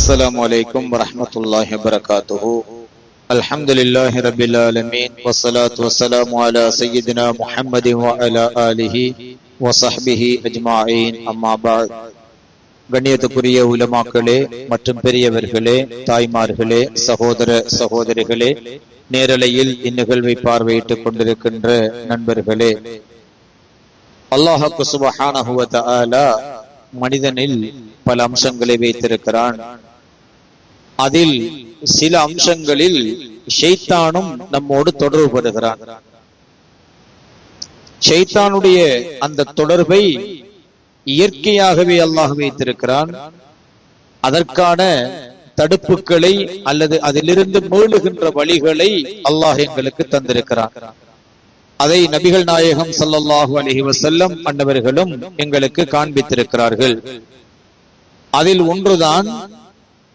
السلام عليكم ورحمة الله وبركاته. الحمد لله رب العالمين والصلاة والسلام على سيدنا محمد وعلى آله وصحبه أجمعين. أما بعد. கண்ணியத்துக்குரிய உலமாக்களே மற்றும் பெரியவர்களே, தாய்மார்களே, சகோதர சகோதரிகளே, நேரலையில் இந்நிகழ்வை பார்வையிட்டுக் கொண்டிருக்கின்ற நண்பர்களே, அல்லாஹ் சுப்ஹானஹு வ தஆலா மனிதனில் பல அம்சங்களை வைத்திருக்கிறான். அதில் சில அம்சங்களில் ஷைத்தானும் நம்மோடு தொடர்பு படுகிறான். ஷைத்தானுடைய அந்த தொடர்பை இயற்கையாகவே அல்லாஹ் வைத்திருக்கிறான். அதற்கான தடுப்புகளை அல்லது அதிலிருந்து மீளுகின்ற வழிகளை அல்லாஹ் எங்களுக்கு தந்திருக்கிறான். அதை நபிகள் நாயகம் ஸல்லல்லாஹு அலைஹி வஸல்லம் அன்னவர்களும் எங்களுக்கு காண்பித்திருக்கிறார்கள். அதில் ஒன்றுதான்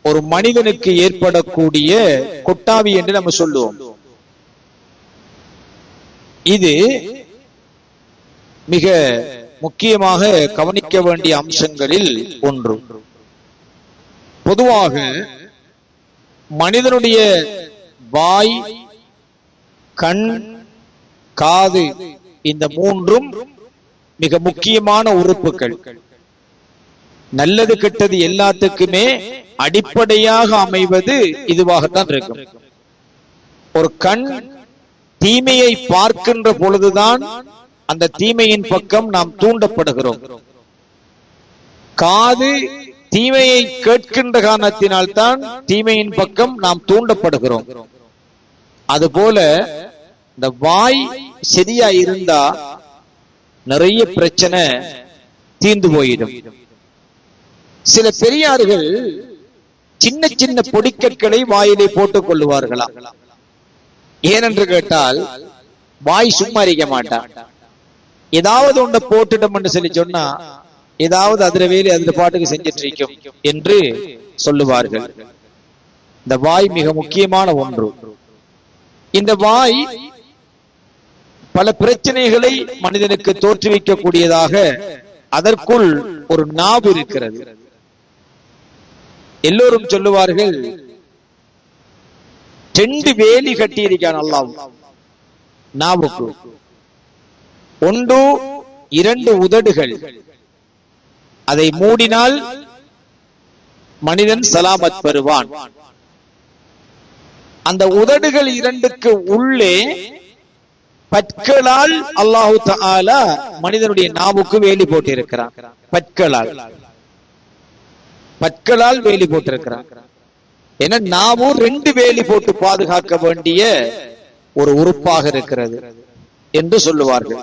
ஒரு மனிதனுக்கு ஏற்படக்கூடிய கொட்டாவி என்று நம்ம சொல்லுவோம். இது மிக முக்கியமாக கவனிக்க வேண்டிய அம்சங்களில் ஒன்று. பொதுவாக மனிதனுடைய வாய், கண், காது, இந்த மூன்றும் மிக முக்கியமான உறுப்புகள். நல்லது கெட்டது எல்லாத்துக்குமே அடிப்படையாக அமைவது இதுவாகத்தான் இருக்கும். ஒரு கண் தீமையை பார்க்கின்ற பொழுதுதான் அந்த தீமையின் பக்கம் நாம் தூண்டப்படுகிறோம். காது தீமையை கேட்கின்ற காரணத்தினால்தான் தீமையின் பக்கம் நாம் தூண்டப்படுகிறோம். அதுபோல இந்த வாய் சரியா இருந்தா நிறைய பிரச்சனை தீர்ந்து போயிடும். சில பெரியார்கள் சின்ன சின்ன பொடிக்கற்களை வாயிலே போட்டுக் கொள்ளுவார்களாம். ஏனென்று கேட்டால் வாய் சும்மா இருக்க மாட்டான். ஏதாவது ஒன்றை போட்டுட்டோம் என்று சொல்லி சொன்னா ஏதாவது அதுல வேலை அதுல பாட்டுக்கு செஞ்சிட்டு இருக்கும் என்று சொல்லுவார்கள். இந்த வாய் மிக முக்கியமான ஒன்று. இந்த வாய் பல பிரச்சனைகளை மனிதனுக்கு தோற்றுவிக்கக்கூடியதாக அதற்குள் ஒரு நாவு இருக்கிறது. எல்லோரும் சொல்லுவார்கள், 2 வேலி கட்டி இருக்கான் அல்லாஹ் நாவுக்கு. 1, 2 உதடுகள். அதை மூடினால் மனிதன் சலாமத் பெறுவான். அந்த உதடுகள் 2க்கு உள்ளே பற்களால் அல்லாஹு தஆலா மனிதனுடைய நாவுக்கு வேலி போட்டிருக்கிறான். பற்களால் வேலி போட்டிருக்கிறான். ஏன்னா நாவு 2 வேலி போட்டு பாதுகாக்க வேண்டிய ஒரு உறுப்பாக இருக்கிறது என்று சொல்லுவார்கள்.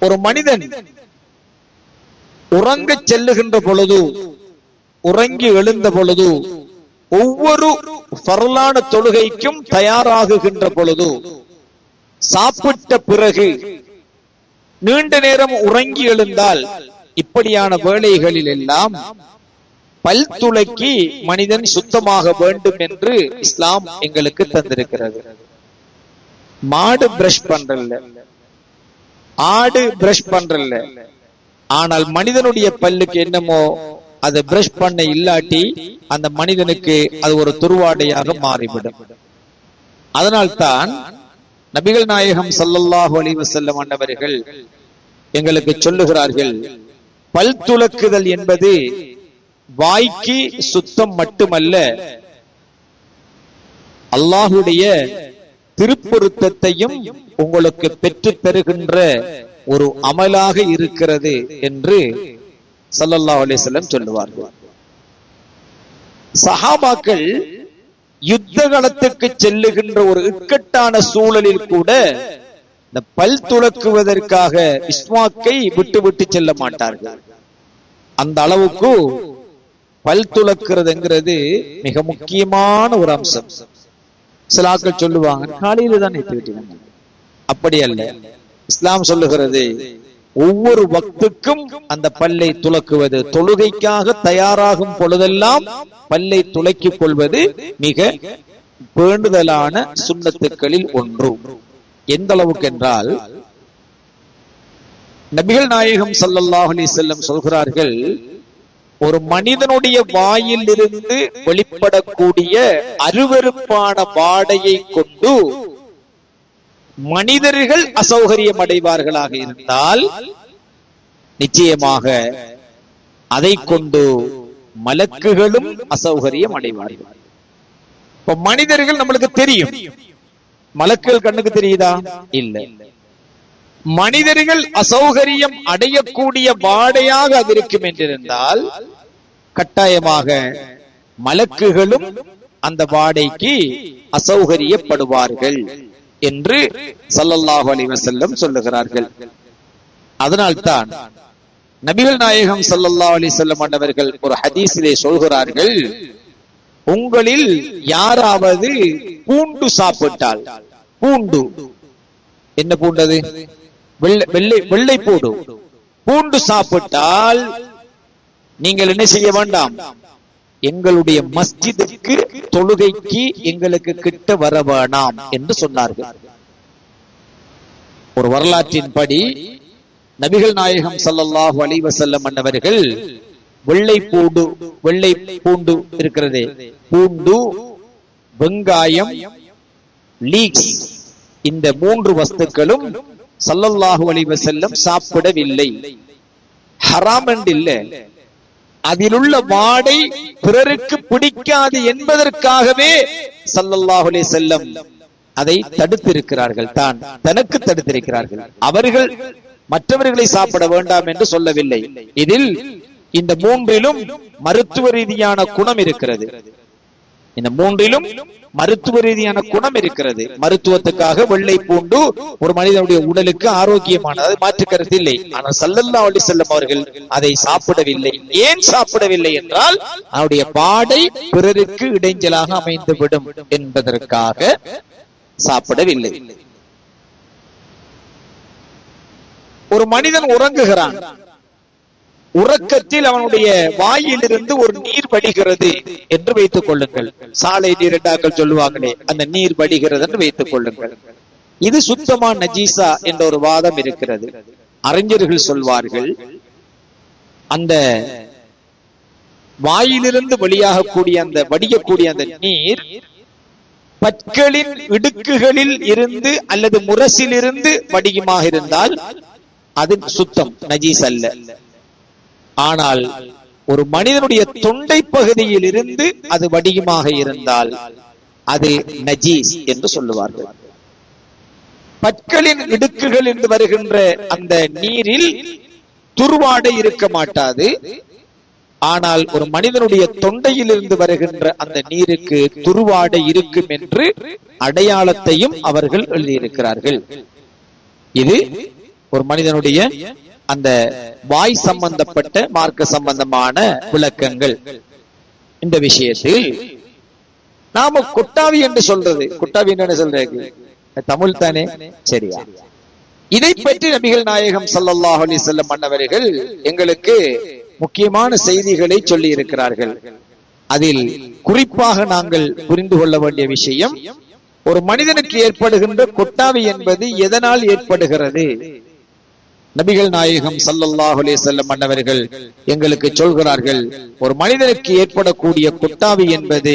ஒரு மனிதன் உறங்க செல்லுகின்ற பொழுது, உறங்கி எழுந்த பொழுது, ஒவ்வொரு ஃபர்லான தொழுகைக்கும் தயாராகுகின்ற பொழுது, சாப்பிட்ட பிறகு நீண்ட நேரம் உறங்கி எழுந்தால், இப்படியான வேளைகளில் எல்லாம் பல் துளக்கி மனிதன் சுத்தமாக வேண்டும் என்று இஸ்லாம் எங்களுக்கு தந்திருக்கிறது. மாடு பிரஷ் பண்றல்ல, ஆடு பிரஷ் பண்றல்ல, ஆனால் மனிதனுடைய பல்லுக்கு என்னமோ அதை பிரஷ் பண்ண இல்லாட்டி அந்த மனிதனுக்கு அது ஒரு துர்வாடையாக மாறிவிடும். அதனால்தான் நபிகள் நாயகம் ஸல்லல்லாஹு அலைஹி வஸல்லம் அன்னவர்கள் எங்களுக்கு சொல்லுகிறார்கள், பல் துலக்குதல் என்பது வாய்க்கு சுத்தம் மட்டுமல்ல, அல்லாஹுடைய திருப்பொருத்தத்தையும் உங்களுக்கு பெற்று தருகின்ற ஒரு அமலாக இருக்கிறது என்று ஸல்லல்லாஹு அலைஹி வஸல்லம் சொல்லுவார்கள். சஹாபாக்கள் யுத்த களத்துக்கு செல்லுகின்ற ஒரு இக்கட்டான சூழலில் கூட இந்த பல் துலக்குவதற்காக இஸ்வாக்கை விட்டு விட்டு செல்ல மாட்டார்கள். அந்த அளவுக்கு பல் துலக்குறதுங்கிறது மிக முக்கியமான ஒரு அம்சம். சில ஆட்கள் சொல்லுவாங்க, காலையில தான் ஏற்றிவிட்டீங்க. அப்படி அல்ல. இஸ்லாம் சொல்லுகிறது, ஒவ்வொரு வக்துக்கும் அந்த பல்லை துலக்குவது, தொழுகைக்காக தயாராகும் பொழுதெல்லாம் பல்லை துலக்கிக் கொள்வது மிக பேணுதலான சுன்னத்துக்களில் ஒன்று. எந்த அளவுக்கு என்றால், நபிகள் நாயகம் ஸல்லல்லாஹு அலைஹி வஸல்லம் சொல்கிறார்கள், ஒரு மனிதனுடைய வாயில் இருந்து வெளிப்படக்கூடிய அருவருப்பான வாடையை கொண்டு மனிதர்கள் அசௌகரியம் அடைவார்களாக இருந்தால் நிச்சயமாக அதை கொண்டு மலக்குகளும் அசௌகரியம் அடைவார்கள். இப்ப மனிதர்கள் நம்மளுக்கு தெரியும், மலக்குகள் கண்ணுக்கு தெரியுதா? இல்லை. மனிதர்கள் அசௌகரியம் அடையக்கூடிய வாடையாக அது இருக்கும் என்றிருந்தால் கட்டாயமாக மலக்குகளும் அந்த வாடைக்கு அசௌகரியப்படுவார்கள் என்று ஸல்லல்லாஹு அலைஹி வஸல்லம் சொல்லுகிறார்கள். அதனால்தான் நபிகள் நாயகம் ஸல்லல்லாஹு அலைஹி வஸல்லம் அவர்கள் ஒரு ஹதீஸிலே சொல்கிறார்கள், உங்களில் யாராவது பூண்டு சாப்பிட்டால், பூண்டு என்ன பூண்டது? வெள்ளை பூண்டு. பூண்டு சாப்பிட்டால் நீங்கள் என்ன செய்ய வேண்டாம், எங்களுடைய மஸ்ஜிதுக்கு தொழுகைக்கு எங்களுக்கு கிட்ட வர வேண்டாம் என்று சொன்னார்கள். ஒரு வரலாற்றின் படி நபிகள் நாயகம் ஸல்லல்லாஹு அலைஹி வஸல்லம் அவர்கள் வெள்ளை பூண்டு இருக்கிறதே, பூண்டு, வெங்காயம், லீக்ஸ், இந்த 3 வஸ்துக்களும் ஸல்லல்லாஹு அலைஹி வஸல்லம் சாப்பிடவில்லை. ஹராம் என்று இல்லை, அதிலுள்ள வாடை பிறருக்கு பிடிக்காது என்பதற்காகவே ஸல்லல்லாஹு அலைஹி வஸல்லம் அதை தடுத்திருக்கிறார்கள், தனக்கு தடுத்திருக்கிறார்கள். அவர்கள் மற்றவர்களை சாப்பிட வேண்டாம் என்று சொல்லவில்லை. இதில் இந்த 3லும் மருத்துவ ரீதியான குணம் இருக்கிறது. இந்த 3லும் மருத்துவ ரீதியான குணம் இருக்கிறது. மருத்துவத்துக்காக வெள்ளை பூண்டு ஒரு மனிதனுடைய உடலுக்கு ஆரோக்கியமானது, மாற்று கருத்து இல்லை. ஆனால் ஸல்லல்லாஹு அலைஹி வஸல்லம் அவர்கள் அதை சாப்பிடவில்லை. ஏன் சாப்பிடவில்லை என்றால் அவருடைய பாடை பிறருக்கு இடைஞ்சலாக அமைந்துவிடும் என்பதற்காக சாப்பிடவில்லை. ஒரு மனிதன் உறங்குகிறான், உறக்கத்தில் அவனுடைய வாயிலிருந்து ஒரு நீர் வடிகிறது என்று வைத்துக் கொள்ளுங்கள். சாலை நீர் என்றாக்கள் சொல்லுவாங்களே, அந்த நீர் வடிகிறது என்று வைத்துக் கொள்ளுங்கள். இது சுத்தமா நஜீசா என்ற ஒரு வாதம் இருக்கிறது. அறிஞர்கள் சொல்வார்கள், அந்த வாயிலிருந்து வெளியாகக்கூடிய அந்த வடியக்கூடிய அந்த நீர் பற்களின் இடுக்குகளில் இருந்து அல்லது முரசிலிருந்து வடியுமாக இருந்தால் அது சுத்தம், நஜீஸ் அல்ல. ஆனால் ஒரு மனிதனுடைய தொண்டை பகுதியில் இருந்து அது வடியுமாக இருந்தால் அது நஜீஸ் என்று சொல்லுவார்கள். பற்களின் இடுக்குகள் என்று வருகின்ற அந்த நீரில் துர்வாடை இருக்க மாட்டாது. ஆனால் ஒரு மனிதனுடைய தொண்டையில் இருந்து வருகின்ற அந்த நீருக்கு துர்வாடை இருக்கும் என்று அடையாளத்தையும் அவர்கள் எழுதியிருக்கிறார்கள். இது ஒரு மனிதனுடைய அந்த வாய் சம்பந்தப்பட்ட மார்க்க சம்பந்தமான விளக்கங்கள். இந்த விஷயத்தில் நாம கொட்டாவி என்று சொல்றது, கொட்டாவி என்ன சொல்றது? தமிழ் தானே, சரியா? இதை பற்றி நபிகள் நாயகம் ஸல்லல்லாஹு அலைஹி வஸல்லம் அவர்கள் எங்களுக்கு முக்கியமான செய்திகளை சொல்லி இருக்கிறார்கள். அதில் குறிப்பாக நாங்கள் புரிந்து கொள்ள வேண்டிய விஷயம், ஒரு மனிதனுக்கு ஏற்படுகின்ற கொட்டாவி என்பது எதனால் ஏற்படுகிறது? நபிகள் நாயகம் ஸல்லல்லாஹு அலைஹி வஸல்லம் அவர்கள் எங்களுக்கு சொல்கிறார்கள், ஒரு மனிதனுக்கு ஏற்படக்கூடிய கொட்டாவி என்பது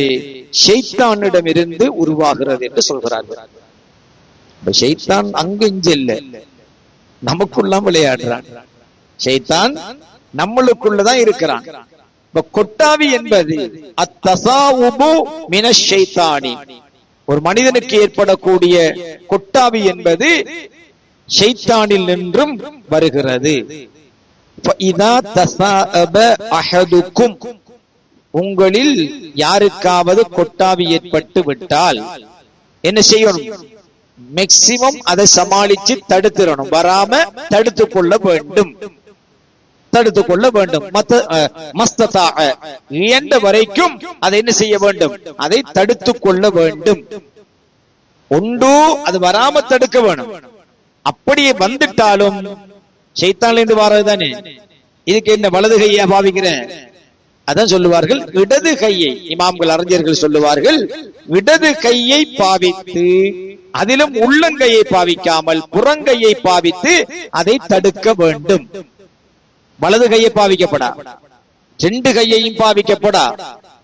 ஷைத்தானிடம் இருந்து உருவாகிறது என்று சொல்கிறார்கள். ஷைத்தான் அங்கிஞ்சு இல்ல, நமக்குள்ளாம் விளையாடுறான். ஷைத்தான் நம்மளுக்குள்ளதான் இருக்கிறான். கொட்டாவி என்பது அத்தசாவுபு மினஷ் ஷைத்தானி, ஒரு மனிதனுக்கு ஏற்படக்கூடிய கொட்டாவி என்பது ஷைத்தானில் நின்றும் வருகிறது. உங்களில் யாருக்காவது கொட்டாவி ஏற்பட்டு விட்டால் என்ன செய்யணும்? மேக்சிமம் அதை சமாளிச்சு தடுத்துடணும், வராம தடுத்துக் கொள்ள வேண்டும். இயன்ற வரைக்கும் அதை என்ன செய்ய வேண்டும்? அதை தடுத்துக் கொள்ள வேண்டும். ஒன்று அது வராம தடுக்க வேணும். அப்படியே வந்துட்டாலும் ஷைத்தான்ல இருந்து வாரதுதானே. இதுக்கு என்ன வலது கையா பாவிக்கிறேன்? அதான் சொல்லுவார்கள், இடது கையை, இமாம்கள் அறிஞர்கள் சொல்லுவார்கள், இடது கையை பாவித்து, அதிலும் உள்ளங்கையை பாவிக்காமல் புறங்கையை பாவித்து அதை தடுக்க வேண்டும். வலது கையை பாவிக்கப்படா. ரெண்டு கையையும் பாவிக்கப்படா,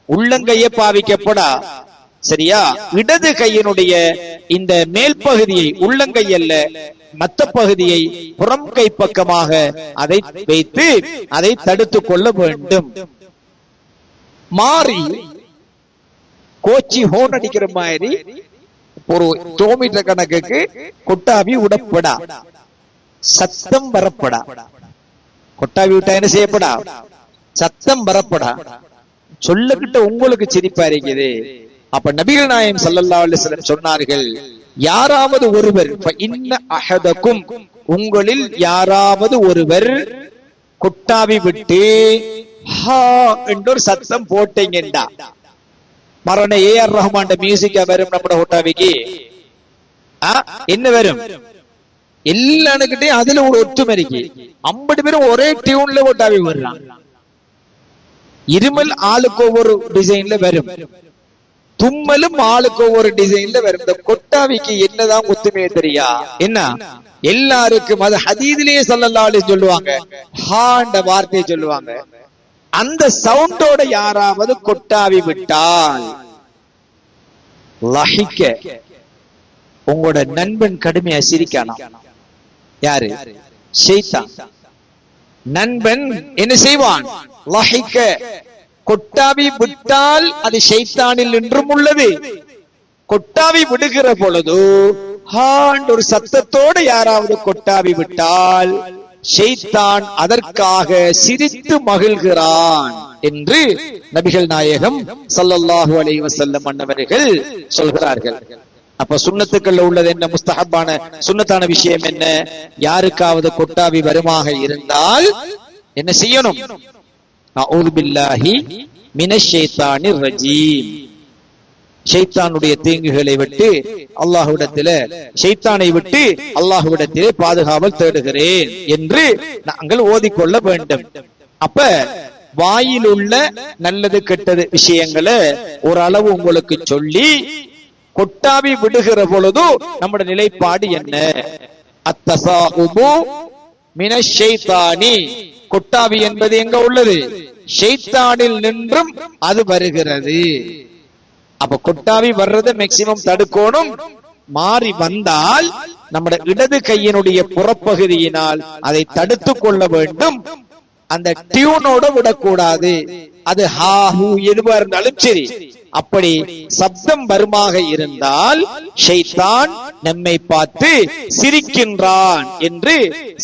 உள்ளங்கையை பாவிக்கப்படா. சரியா? இடது கையினுடைய இந்த மேல் பகுதியை, உள்ளங்கை அல்ல மத்த பகுதியை புறம் கை பக்கமாக அதை வைத்து அதை தடுத்துக் கொள்ள வேண்டும். மாறி கோச்சி ஹோன் அடிக்கிற மாதிரி ஒரு கிலோமீட்டர் கணக்குக்கு கொட்டாவி விடப்படா, சத்தம் வரப்படா. கொட்டாவி விட்டா என்ன செய்யப்படா? சத்தம் வரப்படா. சொல்லக்கிட்ட உங்களுக்கு சிரிப்பா இருக்குது. அப்ப நபிகள் நாயகம் ஸல்லல்லாஹு அலைஹி வஸல்லம் சொன்னார்கள், யாராவது ஒருவர் இன்ன அஹதக்கும், உங்களில் யாராவது ஒருவர் கொட்டாவி விட்டு ஹா என்ற சத்தம் போட்டீங்கடா, மரண ஏஆர் ரஹ்மான் மியூசிக்கா வரும் நம்ம கொட்டாவிக்கு என்ன வரும்? எல்லானுக்கிட்டே அதுல ஒரு ஒற்றுமை இருக்கு. 50 பேரும் ஒரே டியூன்ல கொட்டாவி வர்றாங்க. இருமல் ஆளுக்கு ஒவ்வொரு டிசைன்ல வரும், தும்மலும் ஆளுக்கு ஒவ்வொரு டிசைன்ல வரும். இந்த கொட்டாவிக்கு என்னதான் ஒத்துமையே தெரியா? என்ன எல்லாருக்கும் அது ஹதீதிலேயே ஸல்லல்லாஹு அலைஹி சொல்லுவாங்க, ஹான்ற வார்த்தையை சொல்லுவாங்க. அந்த சவுண்டோட யாராவது கொட்டாவி விட்டால் லஹிக்க, உங்களோட நண்பன் கடுமையா சிரிக்கானா? யாரு? ஷைத்தான். நண்பன் என்ன செய்வான்? லஹிக்க, கொட்டாவி விட்டால் அது ஷைத்தானில் நின்றும் உள்ளது. கொட்டாவி விடுகிற பொழுது ஒரு சத்தத்தோடு யாராவது கொட்டாவி விட்டால் ஷைத்தான் அதற்காக சிரித்து மகிழ்கிறான் என்று நபிகள் நாயகம் ஸல்லல்லாஹு அலைஹி வஸல்லம் அன்னவர்கள் சொல்கிறார்கள். அப்ப சுன்னத்துக்கள்ல உள்ளது என்ன? முஸ்தஹப்பான சுன்னத்தான விஷயம் என்ன? யாருக்காவது கொட்டாவி வருமாக இருந்தால் என்ன செய்யணும்? அஊது பில்லாஹி மினஷ் ஷைத்தானிர் ரஜீம், ஷைத்தானுடைய தீங்குகளை விட்டு அல்லாஹ்விடத்திலே, ஷைத்தானை விட்டு அல்லாஹ்விடத்திலே பாதுகாவல் தேடுகிறேன் என்று நாங்கள் ஓதிக்கொள்ள வேண்டும். அப்ப வாயில் உள்ள நல்லது கெட்டது விஷயங்களை ஓரளவு உங்களுக்கு சொல்லி கொட்டாவி விடுகிற பொழுது நம்முடைய நிலைப்பாடு என்ன? அத்தஸாஉபு மினஷ் ஷைத்தானி, கொட்டாவி என்பது எங்க உள்ளது? ஷைத்தானில் நின்றும் அது வருகிறது. அப்ப கொட்டாவி வர்றதை மேக்சிமம் தடுக்கணும். மாறி வந்தால் நம்முடைய இடது கையினுடைய புறப்பகுதியினால் அதை தடுத்துக் கொள்ள வேண்டும். அந்த டியூனோட விடக்கூடாது. அது ஹா ஹூ எதுவா இருந்தாலும் சரி, அப்படி சப்தம் வருமாக இருந்தால் ஷைத்தான் நம்மை பார்த்து சிரிக்கின்றான் என்று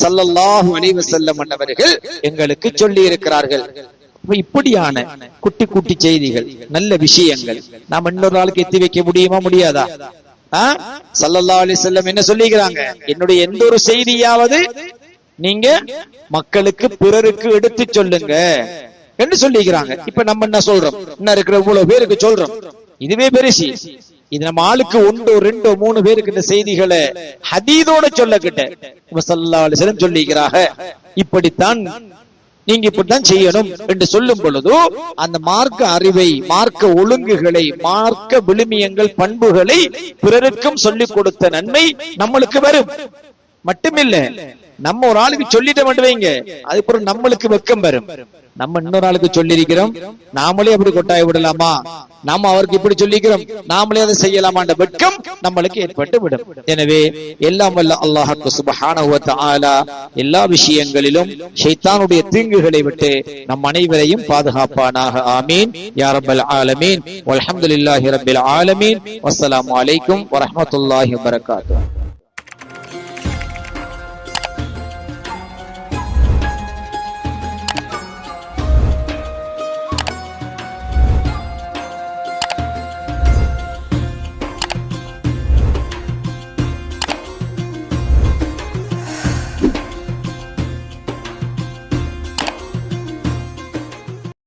ஸல்லல்லாஹு அலைஹி வஸல்லம் அவர்கள் எங்களுக்கு சொல்லி இருக்கிறார்கள். இப்படியான குட்டி குட்டி செய்திகள், நல்ல விஷயங்கள் நாம் இன்னொரு நாளுக்கு எத்தி வைக்க முடியுமா? முடியாதா? ஸல்லல்லாஹு அலைஹி வஸல்லம் என்ன சொல்லிக்கிறாங்க? என்னுடைய எந்த ஒரு செய்தியாவது நீங்க மக்களுக்கு பிறருக்கு எடுத்து சொல்லுங்க என்று சொல்லிக்கிறாங்க. இப்ப நம்ம என்ன சொல்றோம்? என்ன இருக்கிற இவ்வளவு பேருக்கு சொல்றோம், இதுவே பெருசி. இது நம்ம ஆளுக்கு 1 2 3 பேருக்கு இந்த செய்திகளை ஹதீதோட சொல்லக்கிட்ட ஸல்லல்லாஹு அலைஹி வஸல்லம் சொல்லிக்கிறாங்க. இப்படித்தான் நீங்க இப்படித்தான் செய்யணும் என்று சொல்லும் பொழுது அந்த மார்க்க அறிவை, மார்க்க ஒழுங்குகளை, மார்க்க விழுமியங்கள், பண்புகளை பிறருக்கும் சொல்லிக் கொடுத்த நன்மை நம்மளுக்கு வரும். மட்டுமில்ல, நம்ம ஒரு ஆளுக்கு சொல்லிட்ட மட்டும் வைங்க, அதுக்கப்புறம் நம்மளுக்கு வெக்கம் வரும். நம்ம இன்னொரு ஆளுக்கு சொல்லி இருக்கிறோம், நாமளே அப்படி கொட்டாய விடலாமா, நாம அவருக்கு இப்படி சொல்லிக்கிறோம், நாமளே அதை செய்யலாமான்ற வெட்கம் நம்மளுக்கு ஏற்பட்டு விடும். எனவே எல்லாம் வல்ல அல்லாஹ் சுப்ஹானஹு வ தஆலா எல்லா விஷயங்களிலும் ஷைத்தானுடைய தீங்குகளை விட்டு நம் அனைவரையும் பாதுகாப்பானாக. ஆமீன் யா ரப்பல் ஆலமீன். வல்ஹம்துலில்லாஹி ரப்பில் ஆலமீன். வஸ்ஸலாமு அலைக்கும் வரஹ்மத்துல்லாஹி வபரகாத்துஹு.